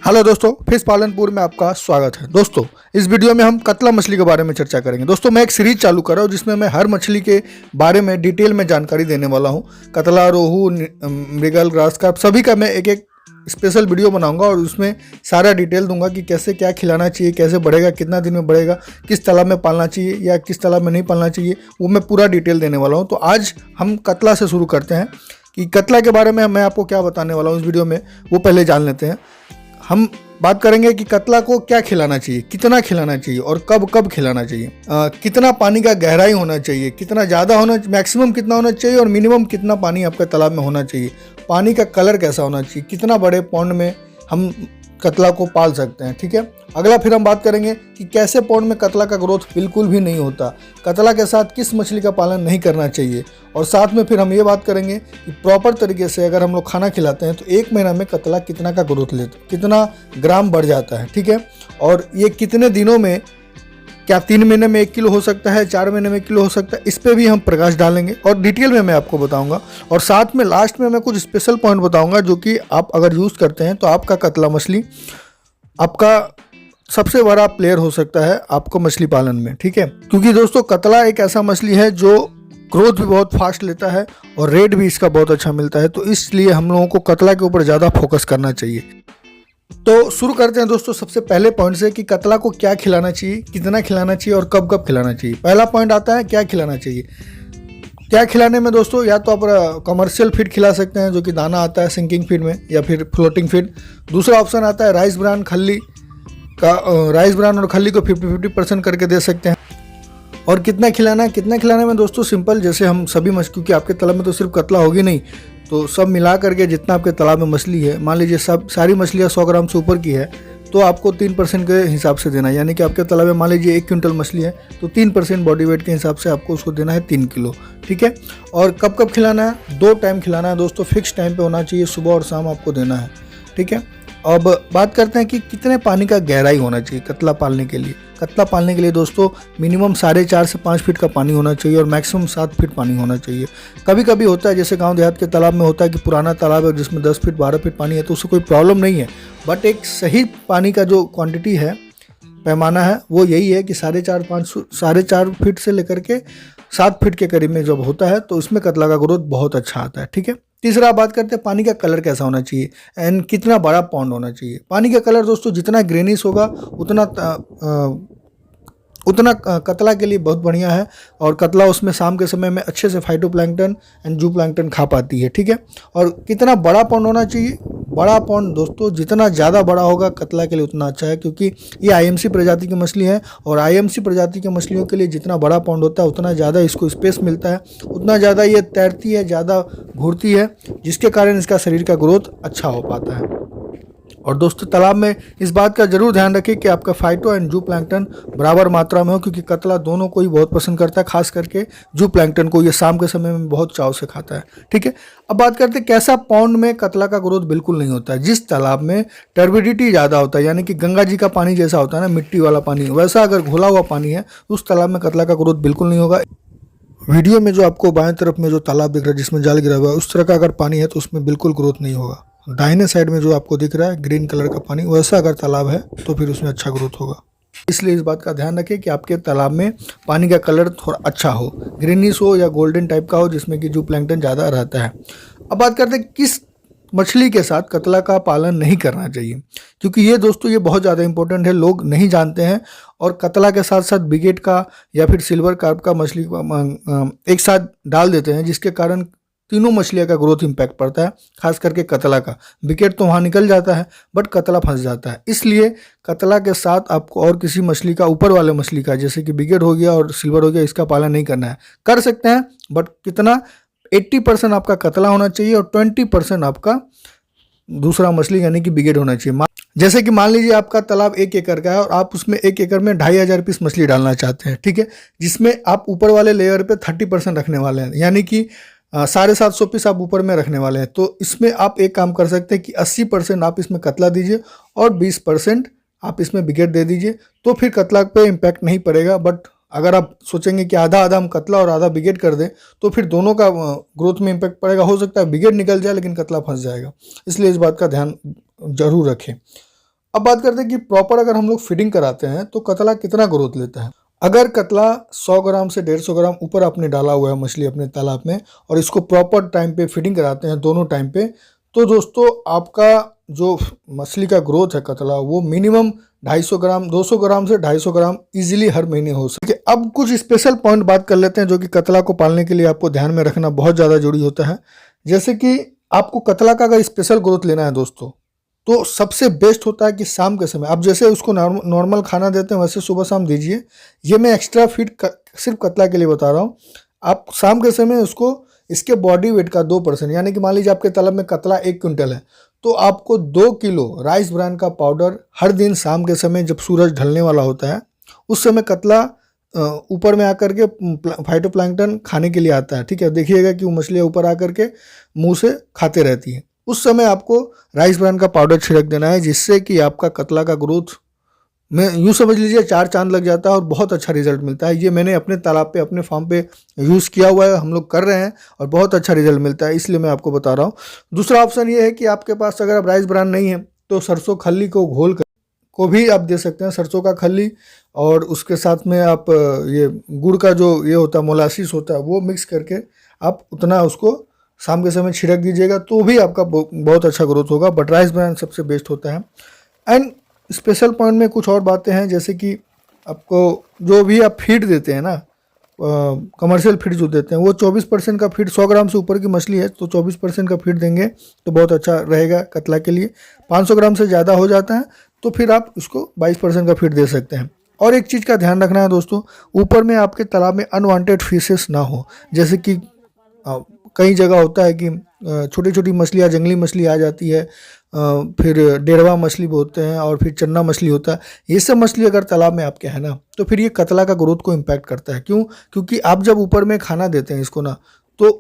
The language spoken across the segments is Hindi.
हेलो दोस्तों, फिश पालनपुर में आपका स्वागत है। दोस्तों, इस वीडियो में हम कतला मछली के बारे में चर्चा करेंगे। दोस्तों, मैं एक सीरीज चालू कर रहा हूँ जिसमें मैं हर मछली के बारे में डिटेल में जानकारी देने वाला हूँ। कतला, रोहू, मृगल, ग्रास कार्प सभी का मैं एक एक स्पेशल वीडियो बनाऊंगा और उसमें सारा डिटेल दूंगा कि कैसे क्या खिलाना चाहिए, कैसे बढ़ेगा, कितना दिन में बढ़ेगा, किस तालाब में पालना चाहिए या किस तालाब में नहीं पालना चाहिए, वो मैं पूरा डिटेल देने वाला हूँ। तो आज हम कतला से शुरू करते हैं कि कतला के बारे में मैं आपको क्या बताने वाला हूँ इस वीडियो में, वो पहले जान लेते हैं। हम बात करेंगे कि कतला को क्या खिलाना चाहिए, कितना खिलाना चाहिए और कब कब खिलाना चाहिए, कितना पानी का गहराई होना चाहिए, कितना ज़्यादा होना, मैक्सिमम कितना होना चाहिए और मिनिमम कितना पानी आपके तालाब में होना चाहिए, पानी का कलर कैसा होना चाहिए, कितना बड़े पॉन्ड में हम कतला को पाल सकते हैं। ठीक है। अगला फिर हम बात करेंगे कि कैसे पॉन्ड में कतला का ग्रोथ बिल्कुल भी नहीं होता, कतला के साथ किस मछली का पालन नहीं करना चाहिए, और साथ में फिर हम ये बात करेंगे कि प्रॉपर तरीके से अगर हम लोग खाना खिलाते हैं तो एक महीना में कतला कितना का ग्रोथ लेता है, कितना ग्राम बढ़ जाता है। ठीक है। और ये कितने दिनों में, क्या 3 महीने में 1 किलो हो सकता है, 4 महीने में 1 किलो हो सकता है, इस पे भी हम प्रकाश डालेंगे और डिटेल में मैं आपको बताऊंगा। और साथ में लास्ट में मैं कुछ स्पेशल पॉइंट बताऊंगा जो कि आप अगर यूज़ करते हैं तो आपका कतला मछली आपका सबसे बड़ा प्लेयर हो सकता है आपको मछली पालन में। ठीक है। क्योंकि दोस्तों, कतला एक ऐसा मछली है जो ग्रोथ भी बहुत फास्ट लेता है और रेट भी इसका बहुत अच्छा मिलता है, तो इसलिए हम लोगों को कतला के ऊपर ज़्यादा फोकस करना चाहिए। तो शुरू करते हैं दोस्तों सबसे पहले पॉइंट से कि कतला को क्या खिलाना चाहिए, कितना खिलाना चाहिए और कब कब खिलाना चाहिए। पहला पॉइंट आता है क्या खिलाना चाहिए। क्या खिलाने में दोस्तों, या तो आप कमर्शियल फीड खिला सकते हैं जो कि दाना आता है सिंकिंग फीड में, या फिर फ्लोटिंग फीड। दूसरा ऑप्शन आता है राइस ब्रान खल्ली का, राइस ब्रान और खल्ली को 50-50% करके दे सकते हैं। और कितना खिलाना है, कितना खिलाने में दोस्तों सिंपल, जैसे हम सभी मछली, क्योंकि आपके तालाब में तो सिर्फ कतला होगी नहीं, तो सब मिला करके जितना आपके तालाब में मछली है, मान लीजिए सारी मछलियाँ 100 ग्राम से ऊपर की है, तो आपको 3% के हिसाब से देना है। यानी कि आपके तालाब में मान लीजिए 1 क्विंटल मछली है तो 3% बॉडी वेट के हिसाब से आपको उसको देना है 3 किलो। ठीक है। और कब कब खिलाना है, 2 टाइम खिलाना है दोस्तों, फिक्स टाइम पे होना चाहिए, सुबह और शाम आपको देना है। ठीक है। अब बात करते हैं कि कितने पानी का गहराई होना चाहिए कतला पालने के लिए। कतला पालने के लिए दोस्तों मिनिमम 4.5 से 5 फीट का पानी होना चाहिए और मैक्सिमम 7 फीट पानी होना चाहिए। कभी कभी होता है, जैसे गांव देहात के तालाब में होता है कि पुराना तालाब है जिसमें 10 फीट 12 फीट पानी है, तो उससे कोई प्रॉब्लम नहीं है। बट एक सही पानी का जो क्वांटिटी है, पैमाना है, वो यही है कि 4.5 फीट से लेकर के 7 फीट के करीब में जब होता है तो उसमें कतला का ग्रोथ बहुत अच्छा आता है। ठीक है। तीसरा बात करते हैं पानी का कलर कैसा होना चाहिए एंड कितना बड़ा पॉन्ड होना चाहिए। पानी का कलर दोस्तों जितना ग्रेनिश होगा उतना कतला के लिए बहुत बढ़िया है, और कतला उसमें शाम के समय में अच्छे से फाइटोप्लैंक्टन एंड जूप्लैंक्टन खा पाती है। ठीक है। और कितना बड़ा पॉन्ड होना चाहिए, बड़ा पॉन्ड दोस्तों जितना ज़्यादा बड़ा होगा कतला के लिए उतना अच्छा है, क्योंकि ये आईएमसी प्रजाति की मछली है और आईएमसी प्रजाति की मछलियों के लिए जितना बड़ा पॉन्ड होता है उतना ज़्यादा इसको स्पेस मिलता है, उतना ज़्यादा ये तैरती है, ज़्यादा घूरती है, जिसके कारण इसका शरीर का ग्रोथ अच्छा हो पाता है। और दोस्तों, तालाब में इस बात का जरूर ध्यान रखें कि आपका फाइटो एंड जू प्लैंकटन बराबर मात्रा में हो, क्योंकि कतला दोनों को ही बहुत पसंद करता है, खास करके जू प्लैंकटन को ये शाम के समय में बहुत चाव से खाता है। ठीक है। अब बात करते हैं कैसा पॉन्ड में कतला का ग्रोथ बिल्कुल नहीं होता है। जिस तालाब में टर्बिडिटी ज़्यादा होता है, यानी कि गंगा जी का पानी जैसा होता है ना, मिट्टी वाला पानी, वैसा अगर घुला हुआ पानी है उस तालाब में कतला का ग्रोथ बिल्कुल नहीं होगा। वीडियो में जो आपको बाएं तरफ में जो तालाब दिख रहा है जिसमें जाल गिरा हुआ है, उस तरह का अगर पानी है तो उसमें बिल्कुल ग्रोथ नहीं होगा। दाहिने साइड में जो आपको दिख रहा है ग्रीन कलर का पानी, वैसा अगर तालाब है तो फिर उसमें अच्छा ग्रोथ होगा। इसलिए इस बात का ध्यान रखें कि आपके तालाब में पानी का कलर थोड़ा अच्छा हो, ग्रीनिश हो या गोल्डन टाइप का हो, जिसमें कि जू प्लैंकटन ज़्यादा रहता है। अब बात करते हैं किस मछली के साथ कतला का पालन नहीं करना चाहिए, क्योंकि ये दोस्तों ये बहुत ज़्यादा इंपॉर्टेंट है, लोग नहीं जानते हैं और कतला के साथ साथ बिगेट का या फिर सिल्वर कार्प का मछली एक साथ डाल देते हैं, जिसके कारण तीनों मछलियों का ग्रोथ इम्पैक्ट पड़ता है। खास करके कतला का, बिकेट तो वहाँ निकल जाता है बट कतला फंस जाता है। इसलिए कतला के साथ आपको और किसी मछली का, ऊपर वाले मछली का, जैसे कि बिकेट हो गया और सिल्वर हो गया, इसका पालन नहीं करना है। कर सकते हैं बट कितना, 80% आपका कतला होना चाहिए और 20% आपका दूसरा मछली यानी कि बिगेट होना चाहिए। जैसे कि मान लीजिए आपका तालाब 1 एकड़ का है और आप उसमें 1 एकड़ में 2500 पीस मछली डालना चाहते हैं। ठीक है। जिसमें आप ऊपर वाले लेयर पे 30% रखने वाले हैं, यानी कि 750 पीस आप ऊपर में रखने वाले हैं। तो इसमें आप एक काम कर सकते हैं कि 80% आप इसमें कतला दीजिए और 20% आप इसमें बिगेट दे दीजिए, तो फिर कतला पे इम्पैक्ट नहीं पड़ेगा। बट अगर आप सोचेंगे कि आधा आधा हम कतला और आधा बिगेट कर दें तो फिर दोनों का ग्रोथ में इम्पैक्ट पड़ेगा। हो सकता है बिगेट निकल जाए लेकिन कतला फंस जाएगा, इसलिए इस बात का ध्यान जरूर रखें। अब बात करते हैं कि प्रॉपर अगर हम लोग फीडिंग कराते हैं तो कतला कितना ग्रोथ लेता है। अगर कतला 100 ग्राम से 150 ग्राम ऊपर आपने डाला हुआ है मछली अपने तालाब में और इसको प्रॉपर टाइम पे फीडिंग कराते हैं दोनों टाइम पे, तो दोस्तों आपका जो मछली का ग्रोथ है कतला वो मिनिमम 250 ग्राम 200 ग्राम से 250 ग्राम इजीली हर महीने हो सके। अब कुछ स्पेशल पॉइंट बात कर लेते हैं जो कि कतला को पालने के लिए आपको ध्यान में रखना बहुत ज़्यादा जरूरी होता है। जैसे कि आपको कतला का अगर स्पेशल ग्रोथ लेना है दोस्तों, तो सबसे बेस्ट होता है कि शाम के समय आप जैसे उसको नॉर्मल खाना देते हैं वैसे सुबह शाम दीजिए। ये मैं एक्स्ट्रा फीड सिर्फ कतला के लिए बता रहा हूँ। आप शाम के समय उसको इसके बॉडी वेट का 2%, यानी कि मान लीजिए आपके तालाब में कतला 1 क्विंटल है तो आपको 2 किलो राइस ब्रान का पाउडर हर दिन शाम के समय जब सूरज ढलने वाला होता है उस समय कतला ऊपर में आकर के फाइटोप्लैंक्टन खाने के लिए आता है। ठीक है, देखिएगा कि वो मछलियाँ ऊपर आकर के मुंह से खाते रहती हैं। उस समय आपको राइस ब्रान का पाउडर छिड़क देना है जिससे कि आपका कतला का ग्रोथ में यूँ समझ लीजिए 4 चांद लग जाता है और बहुत अच्छा रिजल्ट मिलता है। ये मैंने अपने तालाब पे अपने फार्म पे यूज़ किया हुआ है, हम लोग कर रहे हैं और बहुत अच्छा रिजल्ट मिलता है, इसलिए मैं आपको बता रहा हूँ। दूसरा ऑप्शन ये है कि आपके पास अगर अब राइस ब्रान नहीं है तो सरसों खल्ली को घोल कर को भी आप दे सकते हैं, सरसों का खल्ली, और उसके साथ में आप ये गुड़ का जो ये होता है मोलासिस होता है वो मिक्स करके आप उतना उसको शाम के समय छिड़क दीजिएगा तो भी आपका बहुत अच्छा ग्रोथ होगा। बट राइस ब्रान सबसे बेस्ट होता है। एंड स्पेशल पॉइंट में कुछ और बातें हैं, जैसे कि आपको जो भी आप फीड देते हैं ना, कमर्शियल फीड जो देते हैं वो 24% का फीड, 100 ग्राम से ऊपर की मछली है तो 24% का फीड देंगे तो बहुत अच्छा रहेगा कतला के लिए। 500 ग्राम से ज़्यादा हो जाता है तो फिर आप उसको 22% का फीड दे सकते हैं। और एक चीज़ का ध्यान रखना है दोस्तों, ऊपर में आपके तालाब में अनवांटेड फिशेस ना हो, जैसे कि कई जगह होता है कि छोटी छोटी मछलियाँ, जंगली मछली आ जाती है, फिर डेढ़वा मछली बोलते हैं और फिर चन्ना मछली होता है। ये सब मछली अगर तालाब में आपके है ना तो फिर ये कतला का ग्रोथ को इम्पैक्ट करता है। क्यों? क्योंकि आप जब ऊपर में खाना देते हैं इसको ना तो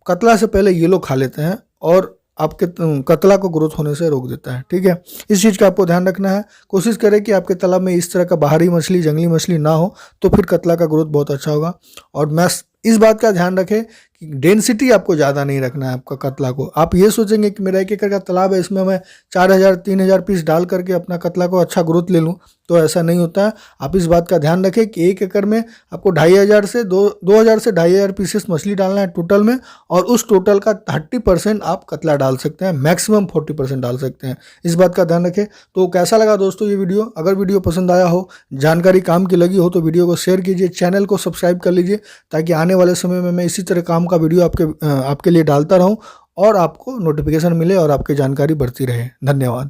कतला से पहले ये लोग खा लेते हैं और आपके कतला को ग्रोथ होने से रोक देता है। ठीक है, इस चीज़ का आपको ध्यान रखना है। कोशिश करें कि आपके तालाब में इस तरह का बाहरी मछली, जंगली मछली ना हो तो फिर कतला का ग्रोथ बहुत अच्छा होगा। और मैं इस बात का ध्यान रखें कि डेंसिटी आपको ज़्यादा नहीं रखना है आपका कतला को। आप ये सोचेंगे कि मेरा 1 एकड़ का तालाब है, इसमें मैं 4000 3000 पीस डाल करके अपना कतला को अच्छा ग्रोथ ले लूँ, तो ऐसा नहीं होता है। आप इस बात का ध्यान रखें कि 1 एकड़ में आपको 2500 से 2000 से 2500 पीसेस मछली डालना है टोटल में, और उस टोटल का 30% आप कतला डाल सकते हैं, मैक्सिमम 40% डाल सकते हैं। इस बात का ध्यान रखें। तो कैसा लगा दोस्तों ये वीडियो? अगर वीडियो पसंद आया हो, जानकारी काम की लगी हो तो वीडियो को शेयर कीजिए, चैनल को सब्सक्राइब कर लीजिए ताकि आने वाले समय में मैं इसी तरह काम का वीडियो आपके लिए डालता रहूं और आपको नोटिफिकेशन मिले और आपकी जानकारी बढ़ती रहे। धन्यवाद।